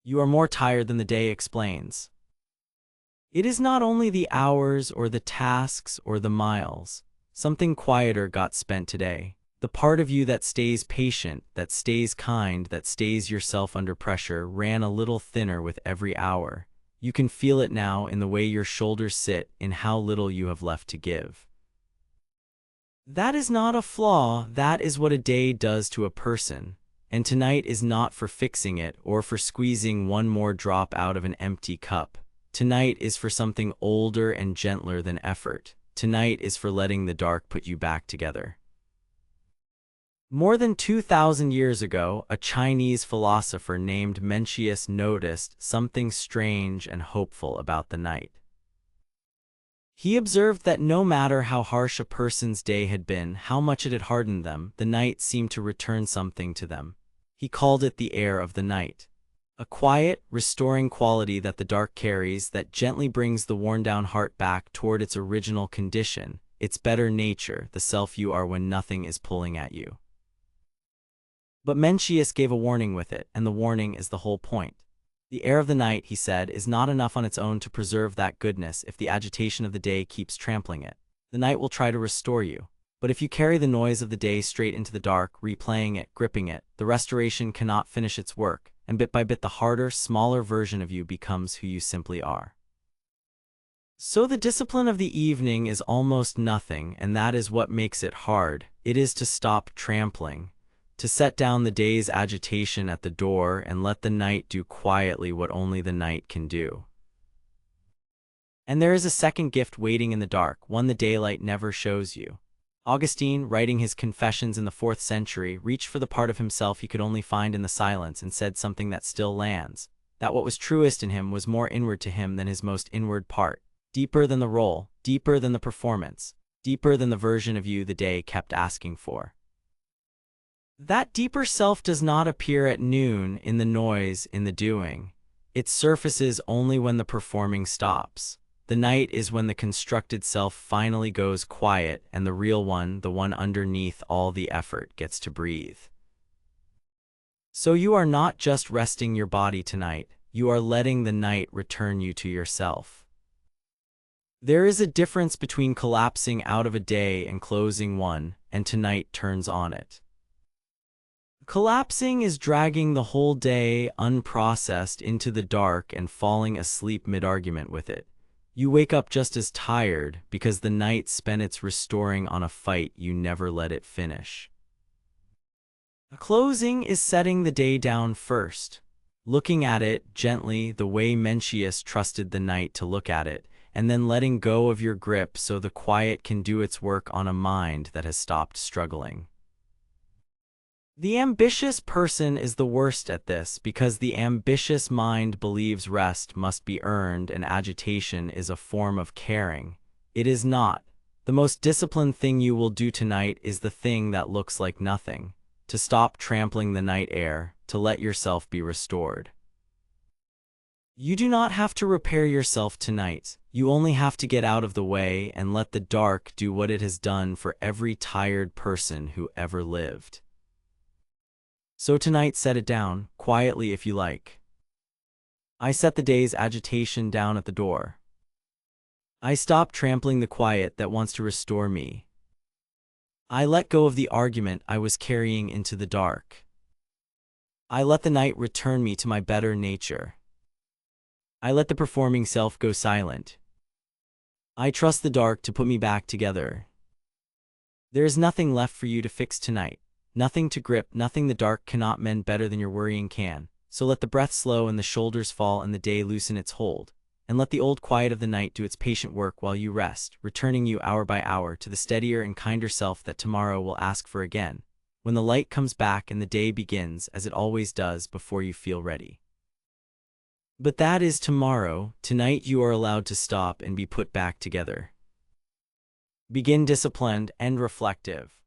You are more tired than the day explains. It is not only the hours or the tasks or the miles. Something quieter got spent today. The part of you that stays patient, that stays kind, that stays yourself under pressure ran a little thinner with every hour. You can feel it now in the way your shoulders sit, in how little you have left to give. That is not a flaw, that is what a day does to a person. And tonight is not for fixing it or for squeezing one more drop out of an empty cup. Tonight is for something older and gentler than effort. Tonight is for letting the dark put you back together. More than 2,000 years ago, a Chinese philosopher named Mencius noticed something strange and hopeful about the night. He observed that no matter how harsh a person's day had been, how much it had hardened them, the night seemed to return something to them. He called it the air of the night. A quiet, restoring quality that the dark carries that gently brings the worn-down heart back toward its original condition, its better nature, the self you are when nothing is pulling at you. But Mencius gave a warning with it, and the warning is the whole point. The air of the night, he said, is not enough on its own to preserve that goodness if the agitation of the day keeps trampling it. The night will try to restore you. But if you carry the noise of the day straight into the dark, replaying it, gripping it, the restoration cannot finish its work, and bit by bit the harder, smaller version of you becomes who you simply are. So the discipline of the evening is almost nothing, and that is what makes it hard. It is to stop trampling, to set down the day's agitation at the door and let the night do quietly what only the night can do. And there is a second gift waiting in the dark, one the daylight never shows you. Augustine, writing his Confessions in the 4th century, reached for the part of himself he could only find in the silence and said something that still lands, that what was truest in him was more inward to him than his most inward part, deeper than the role, deeper than the performance, deeper than the version of you the day kept asking for. That deeper self does not appear at noon, in the noise, in the doing. It surfaces only when the performing stops. The night is when the constructed self finally goes quiet and the real one, the one underneath all the effort, gets to breathe. So you are not just resting your body tonight, you are letting the night return you to yourself. There is a difference between collapsing out of a day and closing one, and tonight turns on it. Collapsing is dragging the whole day unprocessed into the dark and falling asleep mid-argument with it. You wake up just as tired because the night spent its restoring on a fight you never let it finish. Closing is setting the day down first, looking at it gently the way Mencius trusted the night to look at it, and then letting go of your grip so the quiet can do its work on a mind that has stopped struggling. The ambitious person is the worst at this because the ambitious mind believes rest must be earned and agitation is a form of caring. It is not. The most disciplined thing you will do tonight is the thing that looks like nothing, to stop trampling the night air, to let yourself be restored. You do not have to repair yourself tonight. You only have to get out of the way and let the dark do what it has done for every tired person who ever lived. So tonight set it down, quietly if you like. I set the day's agitation down at the door. I stop trampling the quiet that wants to restore me. I let go of the argument I was carrying into the dark. I let the night return me to my better nature. I let the performing self go silent. I trust the dark to put me back together. There is nothing left for you to fix tonight. Nothing to grip, nothing the dark cannot mend better than your worrying can. So let the breath slow and the shoulders fall and the day loosen its hold. And let the old quiet of the night do its patient work while you rest, returning you hour by hour to the steadier and kinder self that tomorrow will ask for again, when the light comes back and the day begins as it always does before you feel ready. But that is tomorrow. Tonight you are allowed to stop and be put back together. Begin disciplined and reflective.